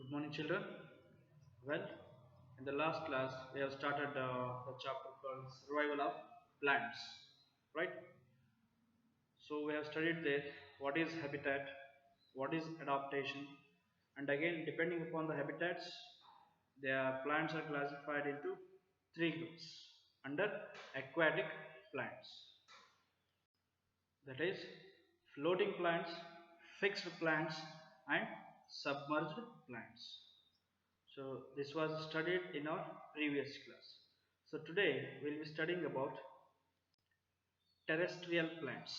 Good morning, children. Well, in the last class, we have started the chapter called Survival of Plants, right? So, we have studied there what is habitat, what is adaptation, and again, depending upon the habitats, their plants are classified into three groups under aquatic plants, that is, floating plants, fixed plants, and submerged plants. So this was studied in our previous class. So today we'll be studying about terrestrial plants.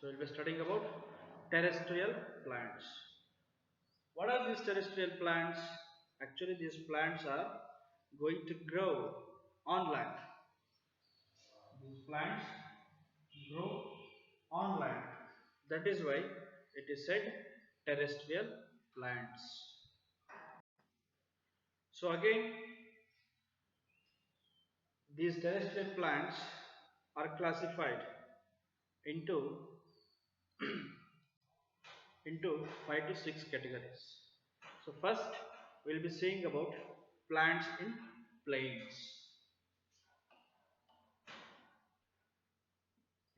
So we'll be studying about terrestrial plants. What are these terrestrial plants? Actually these plants are going to grow on land. These plants grow on land. That is why it is said terrestrial plants. So again, these terrestrial plants are classified into into 5 to 6 categories. So first we'll be seeing about plants in plains.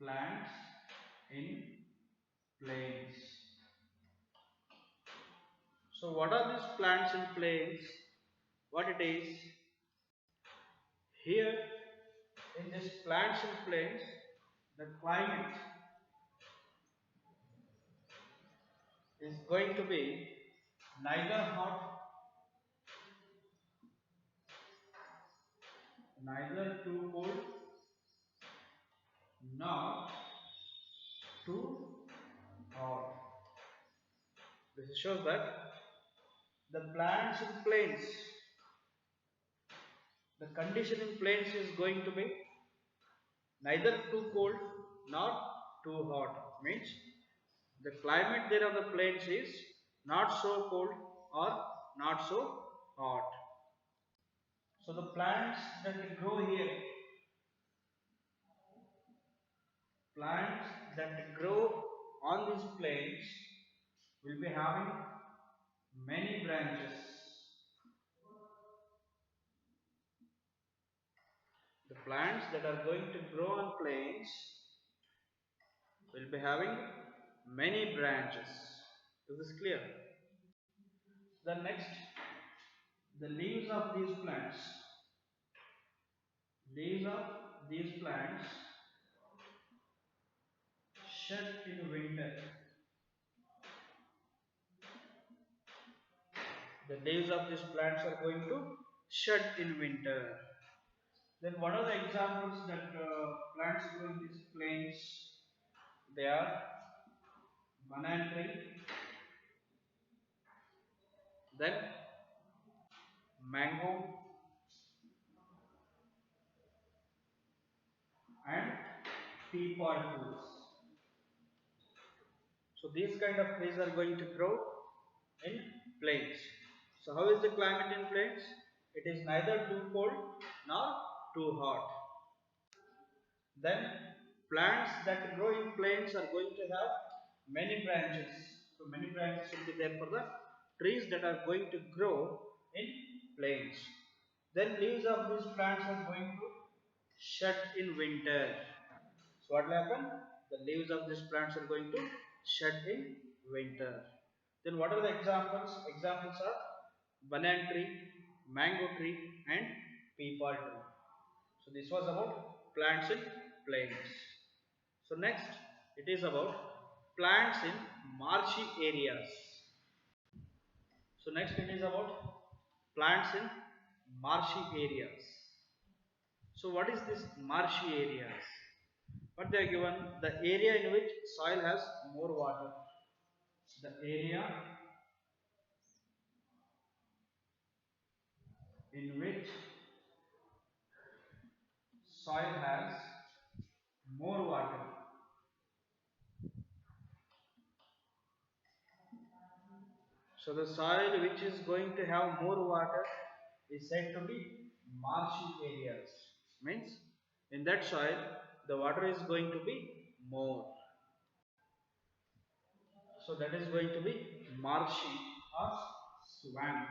Plants in plains. So what are these plants in plains? What it is? Here in this plants in plains, the climate is going to be neither hot, neither too cold, nor too hot. This shows that the plants in plains, the condition in plains is going to be neither too cold nor too hot. Means the climate there of the plains is not so cold or not so hot. So the plants that grow here, plants that grow on these plains will be having many branches. The plants that are going to grow on plains will be having many branches. Is this clear? The next, the leaves of these plants. Leaves of these plants shed in winter. The leaves of these plants are going to shed in winter. Then what are the examples that plants grow in these plains? They are banana tree, then mango and peapal trees. So these kind of trees are going to grow in plains. So how is the climate in plains? It is neither too cold nor too hot. Then plants that grow in plains are going to have many branches. So many branches will be there for the trees that are going to grow in plains. Then leaves of these plants are going to shed in winter. So what will happen? The leaves of these plants are going to shed in winter. Then what are the examples? Examples are banana tree, mango tree and peepal tree. So this was about plants in plains. So next it is about plants in marshy areas. So next it is about plants in marshy areas. So what is this marshy areas? What they are given? The area in which soil has more water. The area in which soil has more water. So the soil which is going to have more water is said to be marshy areas. Means in that soil the water is going to be more. So that is going to be marshy or swamp.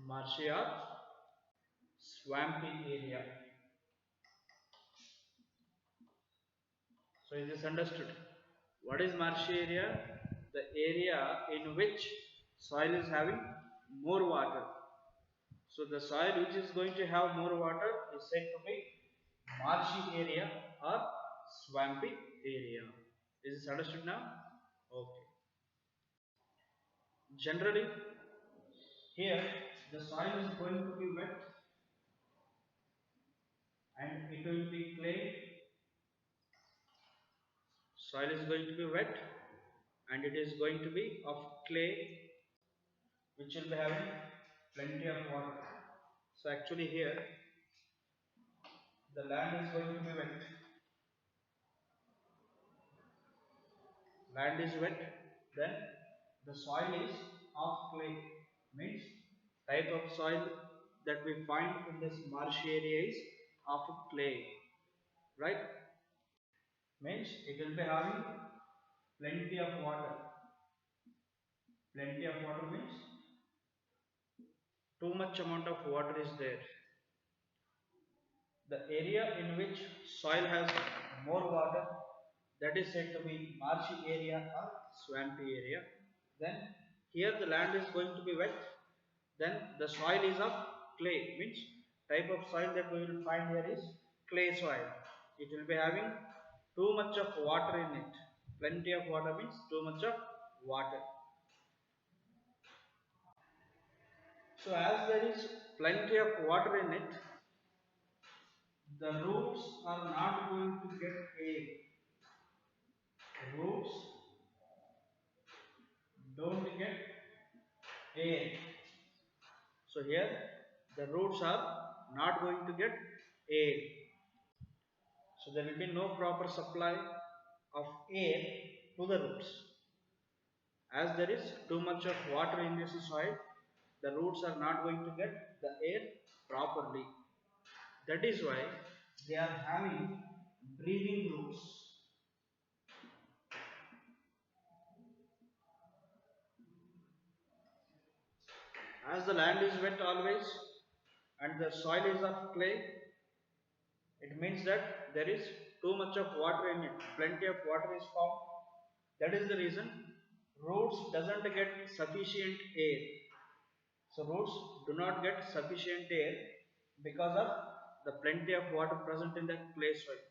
Marshy or swampy area. So is this understood? What is marshy area? The area in which soil is having more water. So the soil which is going to have more water is said to be marshy area or swampy area. Is this understood now? Okay. Generally, here the soil is going to be wet and it will be clay. Soil is going to be wet and it is going to be of clay, which will be having plenty of water. So actually here the land is going to be wet. Land is wet, then the soil is of clay. Means type of soil that we find in this marshy area is of clay, right? Means it will be having plenty of water. Plenty of water means too much amount of water is there. The area in which soil has more water, that is said to be marshy area or swampy area. Then here the land is going to be wet, then the soil is of clay. Means type of soil that we will find here is clay soil. It will be having too much of water in it. Plenty of water means too much of water. So as there is plenty of water in it, the roots are not going to get air. Roots don't get air. So here the roots are not going to get air. So there will be no proper supply of air to the roots. As there is too much of water in this soil, the roots are not going to get the air properly. That is why they are having breathing roots. As the land is wet always and the soil is of clay, it means that there is too much of water in it. Plenty of water is found. That is the reason roots doesn't get sufficient air. So roots do not get sufficient air because of the plenty of water present in the clay soil.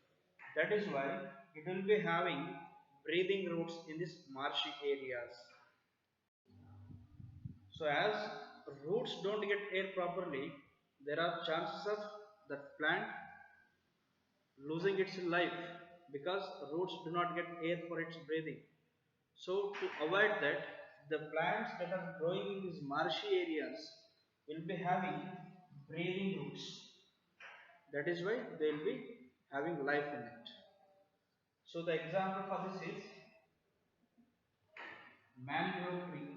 That is why it will be having breathing roots in these marshy areas. So as roots don't get air properly, there are chances of that plant losing its life because roots do not get air for its breathing. So to avoid that, the plants that are growing in these marshy areas will be having breathing roots. That is why they will be having life in it. So the example for this is mangrove tree.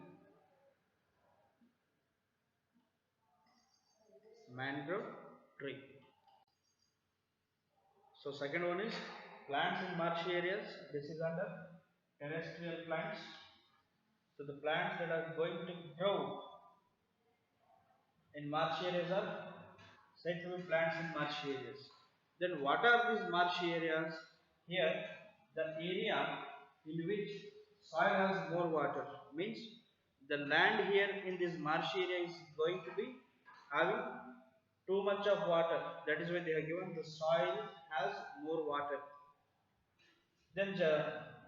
Mangrove tree. So second one is plants in marshy areas. This is under terrestrial plants. So the plants that are going to grow in marshy areas are said to be plants in marshy areas. Then what are these marshy areas? Here the area in which soil has more water, means the land here in this marshy area is going to be having too much of water. That is why they have given the soil has more water. Then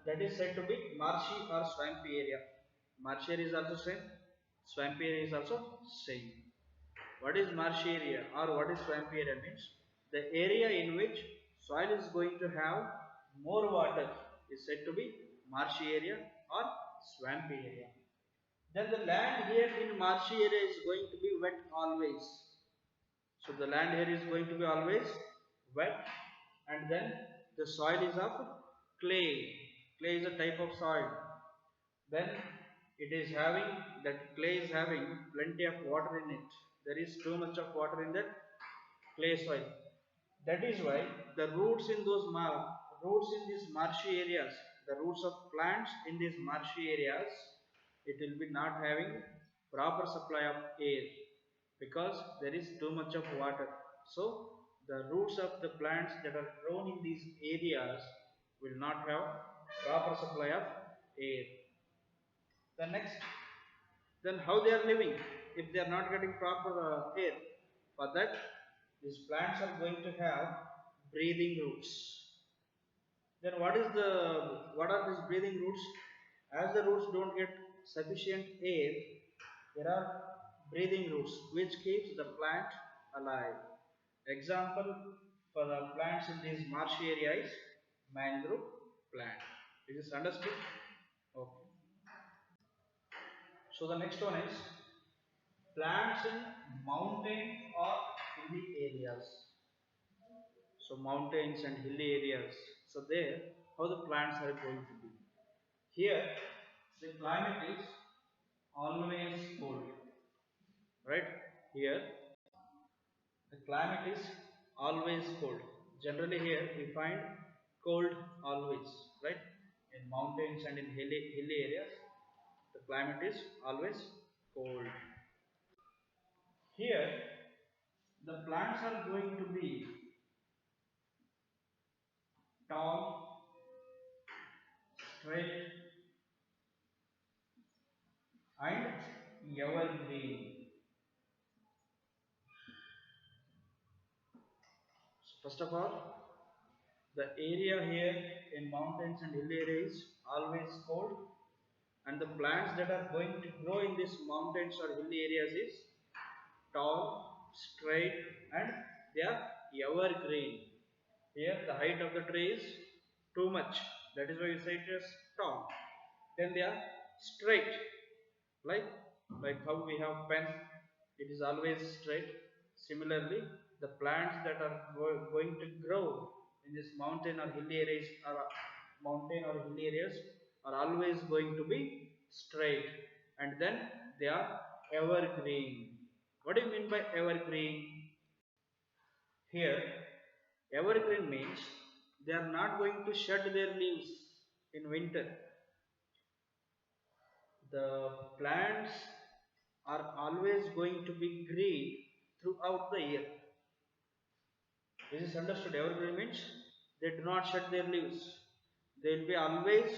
that is said to be marshy or swampy area. Marshy area is also same, swampy area is also same. What is marshy area or what is swampy area? Means the area in which soil is going to have more water is said to be marshy area or swampy area. Then the land here in marshy area is going to be wet always. So the land here is going to be always wet, and then the soil is of clay. Clay is a type of soil. Then it is having, that clay is having plenty of water in it. There is too much of water in that clay soil. That is why the roots in those roots in these marshy areas, the roots of plants in these marshy areas, it will be not having proper supply of air because there is too much of water. So the roots of the plants that are grown in these areas will not have proper supply of air. The next, then how they are living if they are not getting proper air? For that, these plants are going to have breathing roots. Then what are these breathing roots? As the roots don't get sufficient air, there are breathing roots which keeps the plant alive. Example for the plants in these marshy areas, mangrove plant. Is this understood? Okay. So the next one is plants in mountain or hilly areas. So mountains and hilly areas. So there, how the plants are going to be. Here, the climate is always cold, right? Here, the climate is always cold. Generally, here we find cold always, right? In mountains and in hilly areas, the climate is always cold. Here, the plants are going to be tall, straight, and evergreen. So first of all, the area here in mountains and hill area is always cold, and the plants that are going to grow in these mountains or hilly areas is tall, straight, and they are evergreen. Here the height of the tree is too much. That is why you say it is tall. Then they are straight, like how we have pen, it is always straight. Similarly, the plants that are going to grow in this mountain or hilly areas are always going to be straight, and then they are evergreen. What do you mean by evergreen? Here, evergreen means they are not going to shed their leaves in winter. The plants are always going to be green throughout the year. This is understood. Evergreen means they do not shed their leaves. They will be always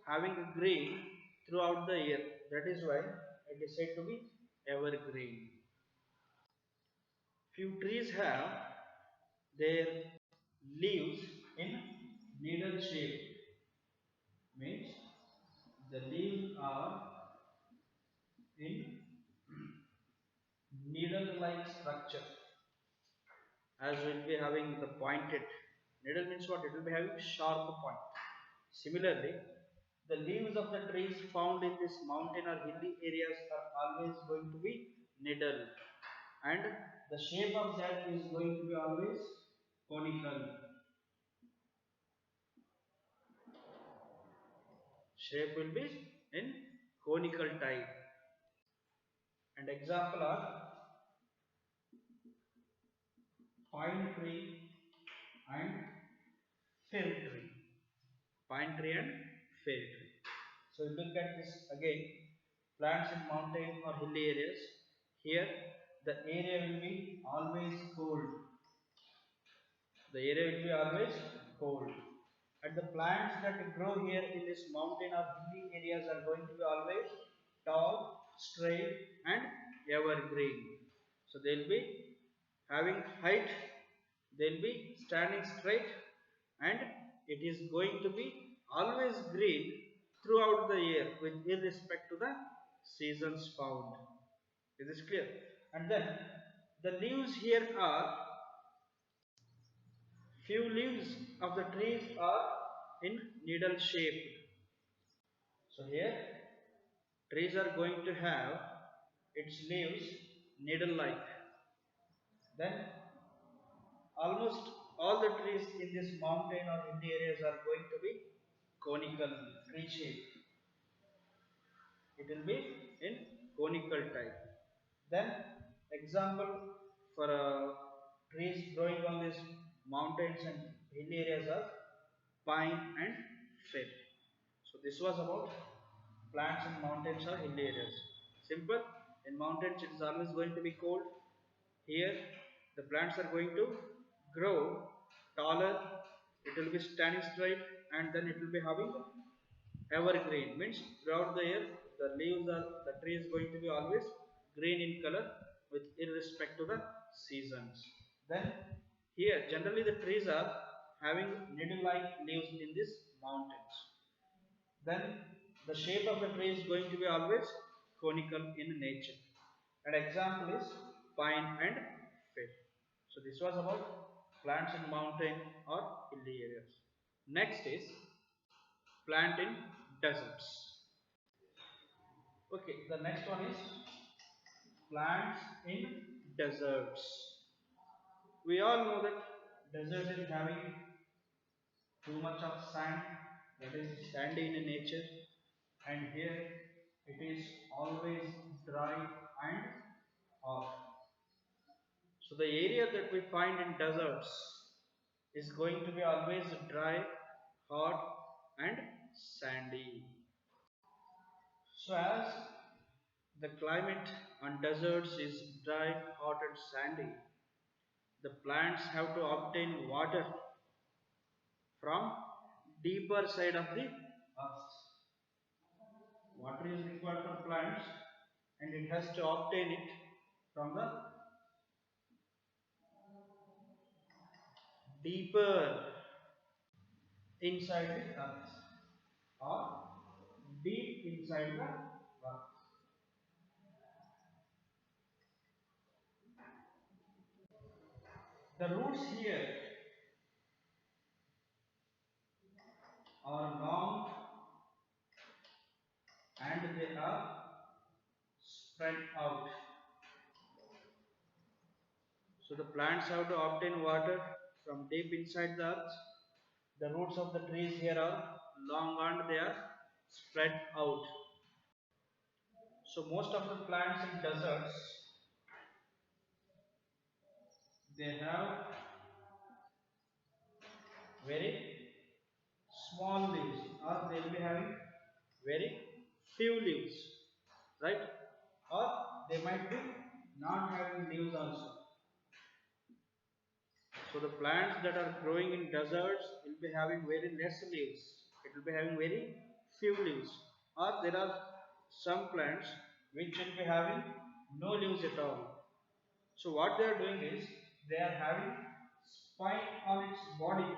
having a green throughout the year. That is why it is said to be evergreen. Few trees have their leaves in needle shape. Means the leaves are in needle-like structure, as will be having the pointed needle means what? It will be having sharp point. Similarly, the leaves of the trees found in this mountain or hilly areas are always going to be needle, and the shape of that is going to be always conical. Shape will be in conical type. And example are pine tree and fir tree. Pine tree and fir tree. So look at this again. Plants in mountain or hilly areas. Here the area will be always cold. The area will be always cold. And the plants that grow here in this mountain or hilly areas are going to be always tall, straight, and evergreen. So they will be having height, they will be standing straight, and it is going to be always green throughout the year with irrespect to the seasons found. Is this clear? And then the leaves here are, few leaves of the trees are in needle shaped. So here trees are going to have its leaves needle like. Then almost all the trees in this mountain or hilly areas are going to be conical, tree shaped. it will be in conical type. Then example for trees growing on these mountains and hilly areas are pine and fir. So this was about plants in mountains or hilly areas. Simple. In mountains it is always going to be cold. Here the plants are going to grow taller, it will be standing straight, and then it will be having evergreen, means throughout the year the tree is going to be always green in color with irrespect to the seasons. Then here generally the trees are having needle like leaves in these mountains. Then the shape of the tree is going to be always conical in nature. An example is pine and fir. So this was about plants in mountain or hilly areas. Next is plant in deserts. Okay, the next one is plants in deserts. We all know that desert is having too much of sand, that is sandy in nature, and here it is always dry and hot. So the area that we find in deserts is going to be always dry, hot and sandy. So as the climate on deserts is dry, hot and sandy, the plants have to obtain water from deeper side of the earth. Water is required for plants and it has to obtain it from the deeper inside the earth or deep inside the earth. The roots here are long and they are spread out. So the plants have to obtain water from deep inside the earth. The roots of the trees here are long and they are spread out. So most of the plants in deserts, they have very small leaves or they will be having very few leaves, right? Or they might be not having leaves also. So the plants that are growing in deserts will be having very less leaves. It will be having very few leaves. Or there are some plants which will be having no leaves at all. So what they are doing is they are having spine on its body.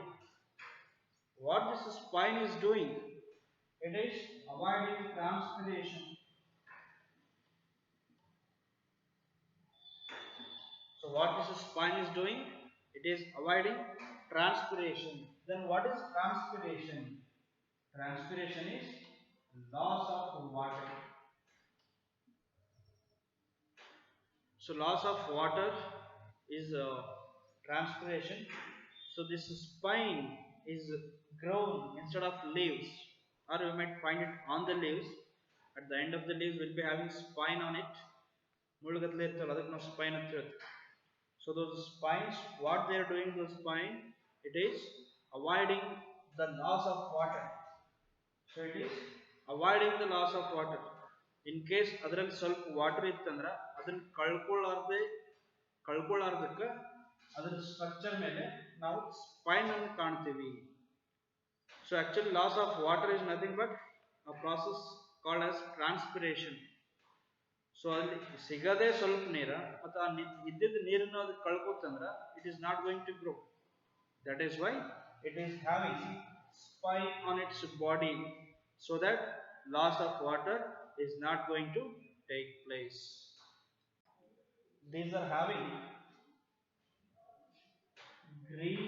What this spine is doing? It is avoiding transpiration. So what this spine is doing? It is avoiding transpiration. Then what is transpiration? Transpiration is loss of water. So loss of water is transpiration. So this spine is grown instead of leaves, or you might find it on the leaves. At the end of the leaves, we'll be having spine on it. Spine. So those spines, what they are doing, those spine, it is avoiding the loss of water. So it is avoiding the loss of water. In case ಅದರಲ್ಲಿ ಸ್ವಲ್ಪ water ಇತ್ತಂದ್ರೆ ಅದನ್ನ ಕಳ್ಕೊಳ್ಳಾರ್ದಕ್ಕೆ ಅದರ structure ಮೇಲೆ ನಾವು Spain ಅನ್ನು ಕಾಣ್ತೀವಿ. So actually loss of water is nothing but a process called as transpiration. So ಅಲ್ಲಿ ಸಿಗದೆ ಸ್ವಲ್ಪ ನೀರ ಅಥವಾ ಇದ್ದಿದ್ದ ನೀರನ್ನು ಅದು ಕಳ್ಕೊತಂದ್ರೆ it is not going to grow. That is why it is having spine on its body so that loss of water is not going to take place. These are having green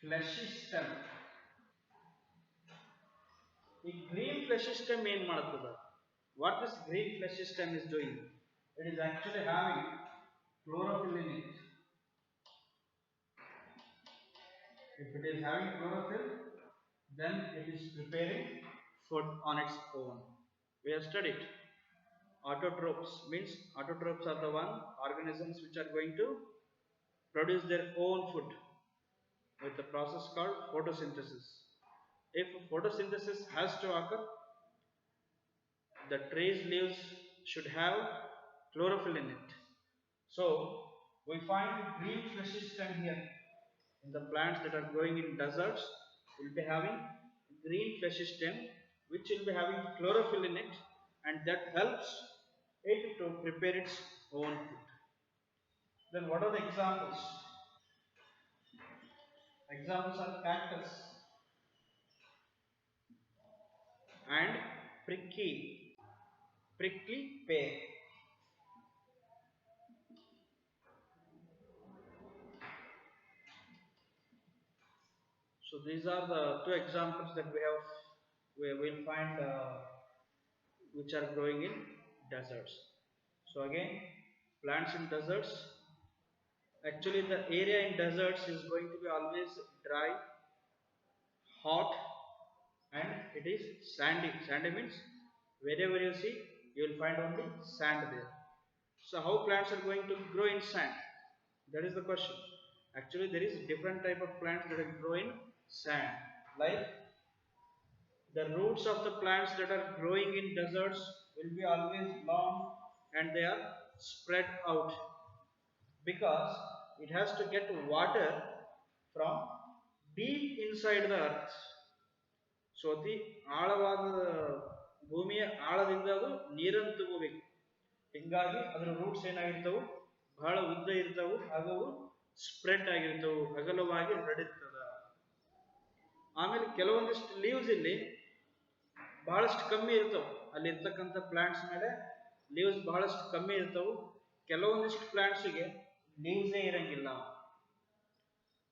fleshy stem. The green fleshy stem ಏನು ಮಾಡುತ್ತದೆ? What this green fleshy stem is doing? It is actually having chlorophyll in it. If it is having chlorophyll, then it is preparing food on its own. We have studied. Autotrophs means autotrophs are the one organisms which are going to produce their own food with a process called photosynthesis. If photosynthesis has to occur, the tree's leaves should have chlorophyll in it. So we find green fleshy stem here. In the plants that are growing in deserts, will be having green fleshy stem which will be having chlorophyll in it, and that helps it to prepare its own food. Then what are the examples? Examples are cactus and prickly pear. So these are the two examples that we will find which are growing in deserts. So again, plants in deserts. Actually, the area in deserts is going to be always dry, hot, and it is sandy. Sandy means wherever you see, you will find only sand there. So how plants are going to grow in sand? That is the question. Actually, there is different type of plants that will grow in sand. Like the roots of the plants that are growing in deserts will be always long and they are spread out because it has to get water from deep inside the earth. So ಅತಿ ಆಳವಾದ ಭೂಮಿಯ ಆಳದಿಂದ ಅದು ನೀರನ್ನು ತಗೋಬೇಕು. ಹಿಂಗಾಗಿ ಅದರ roots ಏನಾಗಿರ್ತವು, ಬಹಳ ಉದ್ದ ಇರ್ತವು, ಹಾಗೂ ಅವು ಸ್ಪ್ರೆಡ್ ಆಗಿರ್ತವು, ಅಗಲವಾಗಿ ಹರಡಿರ್ತದ. ಆಮೇಲೆ ಕೆಲವೊಂದಿಷ್ಟು ಲೀವ್ಸ್ ಇಲ್ಲಿ ಬಹಳಷ್ಟು ಕಮ್ಮಿ ಇರ್ತವೆ. ಅಲ್ಲಿ ಇರ್ತಕ್ಕಂಥ ಪ್ಲಾಂಟ್ಸ್ ಮೇಲೆ ಲೀವ್ಸ್ ಬಹಳಷ್ಟು ಕಮ್ಮಿ ಇರ್ತವು. ಕೆಲವೊಂದಿಷ್ಟು ಪ್ಲಾಂಟ್ಸ್ಗೆ ಲೀವ್ಸೇ ಇರಂಗಿಲ್ಲ.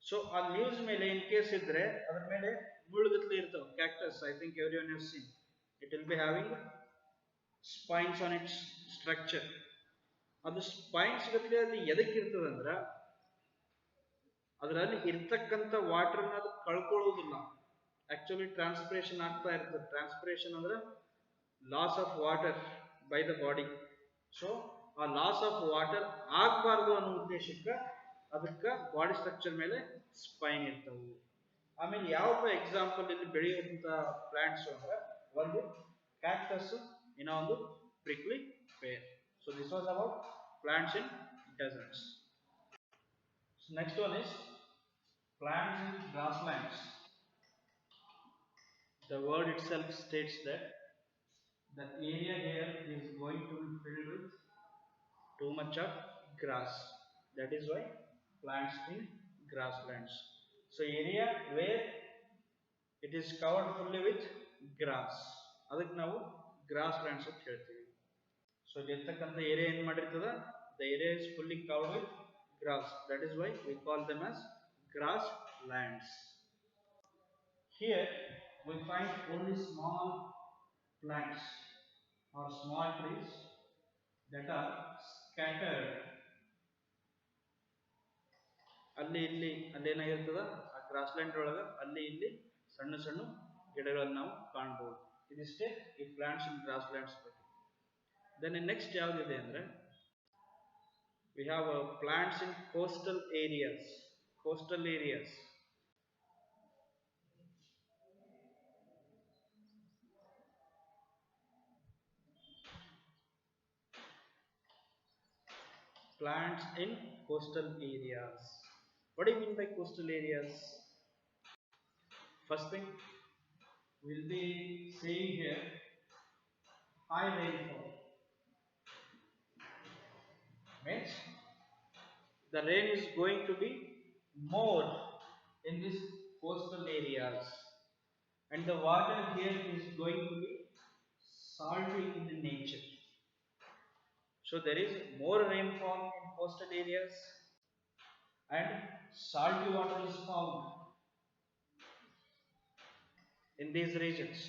ಸೊ ಆ ಲೀವ್ಸ್ ಮೇಲೆ ಇನ್ ಕೇಸ್ ಇದ್ರೆ ಅದ್ರ ಮೇಲೆ ಮುಳ್ಳುಗತ್ಲೆ ಇರ್ತವೆ. Cactus, I think everyone has seen. It will be having spines on its structure. ಅದು ಸ್ಪೈನ್ಸ್ ಗತ್ಲೆ ಅದು ಎದಕ್ಕೆ ಇರ್ತದಂದ್ರ ಅದರಲ್ಲಿ ಇರ್ತಕ್ಕಂಥ ವಾಟರ್ನ ಅದು ಕಳ್ಕೊಳ್ಳೋದಿಲ್ಲ. ಆಕ್ಚುಲಿ ಟ್ರಾನ್ಸ್ಪಿರೇಷನ್ ಆಗ್ತಾ ಇರ್ತದೆ. ಟ್ರಾನ್ಸ್ಪಿರೇಷನ್ ಅಂದ್ರೆ loss of water by the body. So ಆ ಲಾಸ್ ಆಫ್ ವಾಟರ್ ಆಗಬಾರ್ದು ಅನ್ನೋ ಉದ್ದೇಶಕ್ಕೆ ಅದಕ್ಕೆ ಬಾಡಿ ಸ್ಟ್ರಕ್ಚರ್ ಮೇಲೆ ಸ್ಪೈನ್ ಇರ್ತವು. ಆಮೇಲೆ ಯಾವ ಎಕ್ಸಾಂಪಲ್ ಇಲ್ಲಿ ಬೆಳೆಯುವಂತ ಪ್ಲಾಂಟ್ಸ್ ಅಂದ್ರೆ ಒಂದು ಕ್ಯಾಕ್ಟಸ್, ಇನ್ನೊಂದು prickly pear. So this was about plants in deserts. Next one is plants in grasslands. The word itself states that the area here is going to be filled with too much of grass. That is why plants in grasslands. So area where it is covered fully with grass, ಅದಕ್ಕೆ ನಾವು grasslands ಅಂತ ಹೇಳ್ತೀವಿ. So ಇರ್ತಕ್ಕಂಥ area ಏನು ಮಾಡಿರ್ತದ, the area is fully covered with grass. That is why we call them as grasslands. Here we find only small plants or small trees that are scattered. ಅಲ್ಲಿ ಇಲ್ಲಿ ಅಲ್ಲೇನಾಗಿರ್ತದ, ಆ grassland ಒಳಗೆ ಅಲ್ಲಿ ಇಲ್ಲಿ ಸಣ್ಣ ಸಣ್ಣ ಗಿಡಗಳನ್ನು ನಾವು ಕಾಣಬಹುದು. ಇದಿಷ್ಟೇ ಈ ಪ್ಲಾಂಟ್ಸ್ ಇನ್ ಗ್ರಾಸ್ಲ್ಯಾಂಡ್ಸ್ ಬಗ್ಗೆ. ದೆನ್ ನೆಕ್ಸ್ಟ್ ಯಾವ್ದಿದೆ ಅಂದ್ರೆ we have plants in coastal areas. Coastal areas. Plants in coastal areas. What do you mean by coastal areas? First thing we'll be saying here, high rainfall. Means the rain is going to be more in these coastal areas, and the water here is going to be salty in the nature. So there is more rainfall in coastal areas and salty water is found in these regions.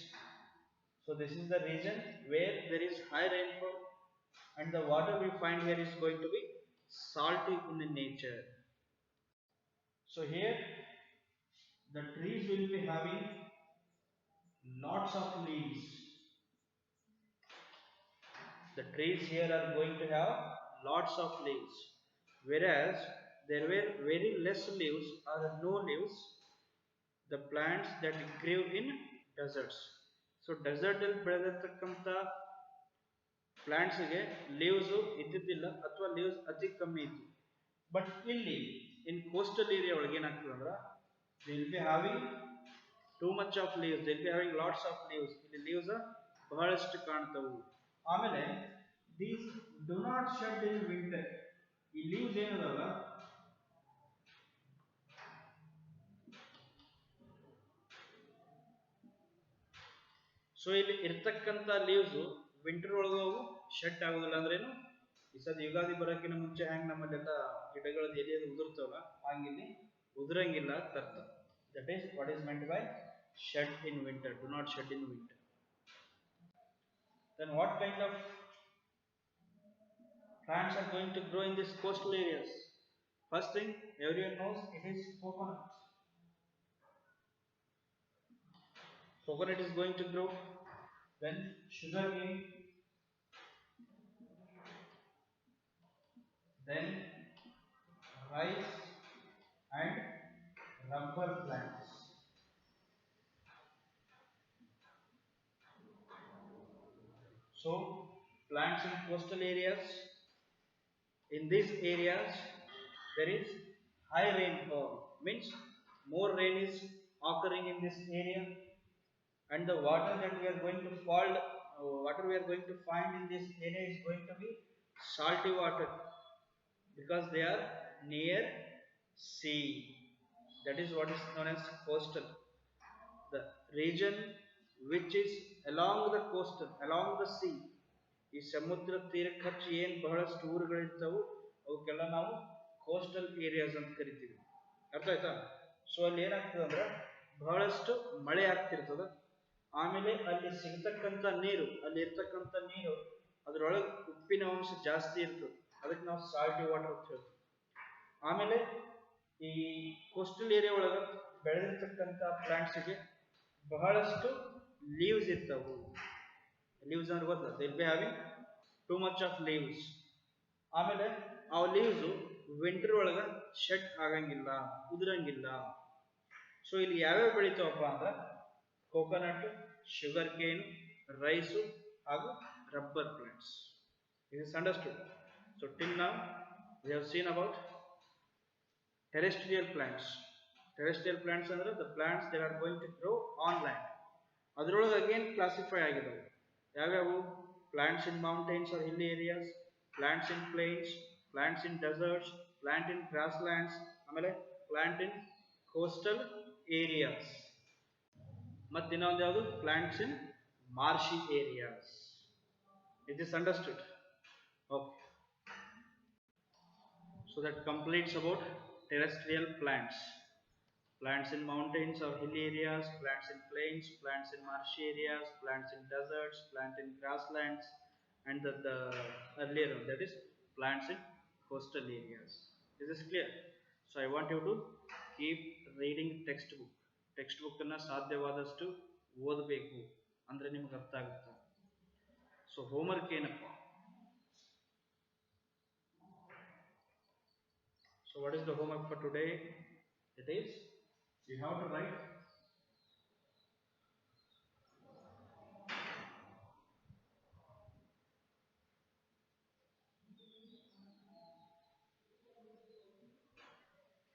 So this is the region where there is high rainfall and the water we find here is going to be salty in the nature. So here the trees will be having lots of leaves. The trees here are going to have lots of leaves, whereas there were very less leaves or no leaves, the plants that grew in deserts. So desert ಅಲ್ಲಿ ಬೆಳೆದಿರ್ತಕ್ಕಂಥ ಪ್ಲಾಂಟ್ಸ್ಗೆ leaves ಇದ್ದಿದ್ದಿಲ್ಲ ಅಥವಾ leaves ಅತಿ ಕಮ್ಮಿ ಇತ್ತು. But ಇಲ್ಲಿ ಇನ್ coastal area ಒಳಗೆ ಏನಾಗ್ತದೆ ಅಂದ್ರೆ they will be having too much of leaves, they will be having lots of leaves. ಇಲ್ಲಿ ಲೀವ್ಸ್ ಬಹಳಷ್ಟು ಕಾಣ್ತವು. ಆಮೇಲೆ these do not shed in winter. ಈ ಲೀವ್ಸ್ ಏನದಲ್ಲ ಸೊ ಇಲ್ಲಿ ಇರ್ತಕ್ಕಂಥ ಲೀವ್ಸ್ ವಿಂಟರ್ ಒಳಗೆ ಅವು ಶೆಡ್ ಆಗೋದಿಲ್ಲ. ಅಂದ್ರೇನು, ಈ ಸದ ಯುಗಾದಿ ಬರೋಕ್ಕಿಂತ ಮುಂಚೆ ಹ್ಯಾಂಗ ನಮ್ಮಲ್ಲೆಲ್ಲ ಗಿಡಗಳದ್ದು ಎಲೆಯದು ಉದುರ್ತಾವಲ್ಲ, ಹಂಗಿಲ್ಲಿ ಉದುರಂಗಿಲ್ಲ ಅಂತ ಅರ್ಥ. That is what is meant by shed in winter, do not shed in winter. Then what kind of plants are going to grow in these coastal areas? First thing everyone knows, it is coconut. Coconut is going to grow. Then sugarcane. Then rice and rubber plants. So plants in coastal areas, in these areas there is high rainfall, means more rain is occurring in this area, and the water that we are going to fall, water we are going to find in this area is going to be salty water, because they are near sea. That is what is known as coastal. The region which is along the coastal, along the sea, ಈ ಸಮುದ್ರ ತೀರಕ್ಕೆ ಹಚ್ಚಿ ಏನು ಬಹಳಷ್ಟು ಊರುಗಳಿರ್ತವು ಅವಕ್ಕೆಲ್ಲ ನಾವು coastal areas ಅಂತ ಕರಿತೀವಿ. ಅರ್ಥ ಆಯ್ತಾ? ಸೊ ಅಲ್ಲಿ ಏನಾಗ್ತದೆ ಅಂದ್ರೆ ಬಹಳಷ್ಟು ಮಳೆ ಆಗ್ತಿರ್ತದ. ಆಮೇಲೆ ಅಲ್ಲಿ ಸಿಗ್ತಕ್ಕಂಥ ನೀರು, ಅಲ್ಲಿ ಇರ್ತಕ್ಕಂಥ ನೀರು ಅದರೊಳಗೆ ಉಪ್ಪಿನ ಅಂಶ ಜಾಸ್ತಿ ಇರ್ತದೆ, ಅದಕ್ಕೆ ನಾವು ಸಾಲ್ಟಿ ವಾಟರ್ ಅಂತ ಹೇಳ್ತೀವಿ. ಆಮೇಲೆ ಈ ಕೋಸ್ಟಲ್ ಏರಿಯಾ ಒಳಗೆ ಬೆಳೆದಿರ್ತಕ್ಕಂಥ ಪ್ಲಾಂಟ್ಸ್ಗೆ ಬಹಳಷ್ಟು ಲೀವ್ಸ್ ಇರ್ತವು. ಲೀವ್ಸ್ ಅಂದ್ರೆ ಗೊತ್ತಲ್ಲ, they will be having too much of leaves. ಆಮೇಲೆ ಆ ಲೀವ್ಸು ವಿಂಟರ್ ಒಳಗೆ ಶೆಡ್ ಆಗಂಗಿಲ್ಲ, ಉದುರಂಗಿಲ್ಲ. ಸೊ ಇಲ್ಲಿ ಯಾವ್ಯಾವ ಬೆಳಿತಾವಪ್ಪ ಅಂದ್ರೆ ಕೋಕೋನಟ್, ಶುಗರ್ ಕೇನ್, ರೈಸು ಹಾಗೂ rubber plants. This is understood. So till now we have seen about terrestrial plants. Terrestrial plants ಅಂದ್ರೆ the plants that are going to grow on land. ಅದರೊಳಗೆ again classify ಆಗಿದಾವೆ. ಯಾವ್ಯಾವು? Plants in mountains or hill areas, plants in plains, plants in deserts, plant in grasslands, ಆಮೇಲೆ plant in coastal areas. ಮತ್ತೆ ಇನ್ನೊಂದು ಯಾವುದು? Plants in marshy areas. It is understood. Okay. So that completes about terrestrial plants. Plants in mountains or hill areas, plants in plains, plants in marshy areas, plants in deserts, plants in grasslands, and the earlier one, that is plants in coastal areas. This is clear. So I want you to keep reading textbook. Textbook ಅನ್ನು ಸಾಧ್ಯವಾದಷ್ಟು ಓದಬೇಕು, ಅಂದ್ರೆ ನಿಮಗೆ ಅರ್ಥ ಆಗುತ್ತೆ. So homework ಏನಪ್ಪ? So what is the homework for today? It is, you have to write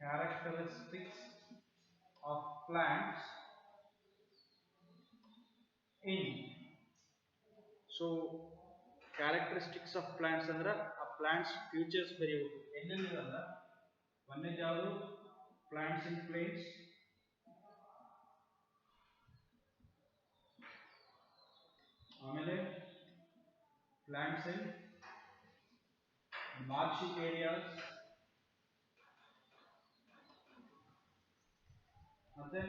characteristics of plants in. So characteristics of plants ಅಂದ್ರೆ ಆ plants features ಬರೆಯಬೇಕು. ಎಲ್ಲೆಲ್ಲಿ ಅಂದ್ರೆ ಒಂದನೇದು ಯಾವುದು? plants in plains, ಆಮೇಲೆ plants in marshy areas, ಮತ್ತೆ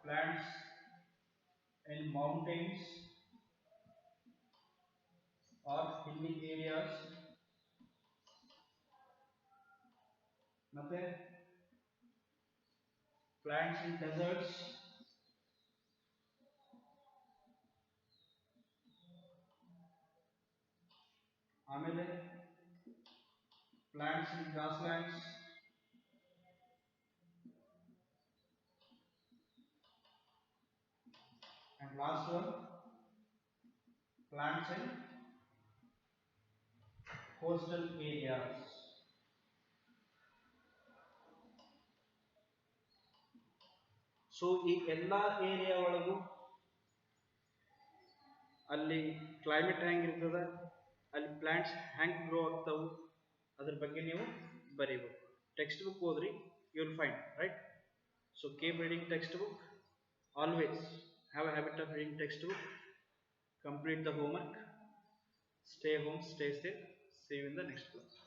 plants in mountains or hilly areas, ಮತ್ತೆ plants in deserts, ಆಮೇಲೆ plants in grasslands, and last one, plants in coastal areas. So ಈ ಎಲ್ಲಾ ಏರಿಯಾ ಒಳಗೂ ಅಲ್ಲಿ ಕ್ಲೈಮೇಟ್ ಹೆಂಗಿರ್ತದ, ಅಲ್ಲಿ ಪ್ಲಾಂಟ್ಸ್ ಹೆಂಗ್ ಗ್ರೋ ಆಗ್ತಾವು, ಅದ್ರ ಬಗ್ಗೆ ನೀವು ಬರೀಬೇಕು. ಟೆಕ್ಸ್ಟ್ ಬುಕ್ ಓದ್ರಿ, you will find right. So keep reading textbook, always have a habit of reading text book, complete the homework, stay home, stay safe, see you in the next class.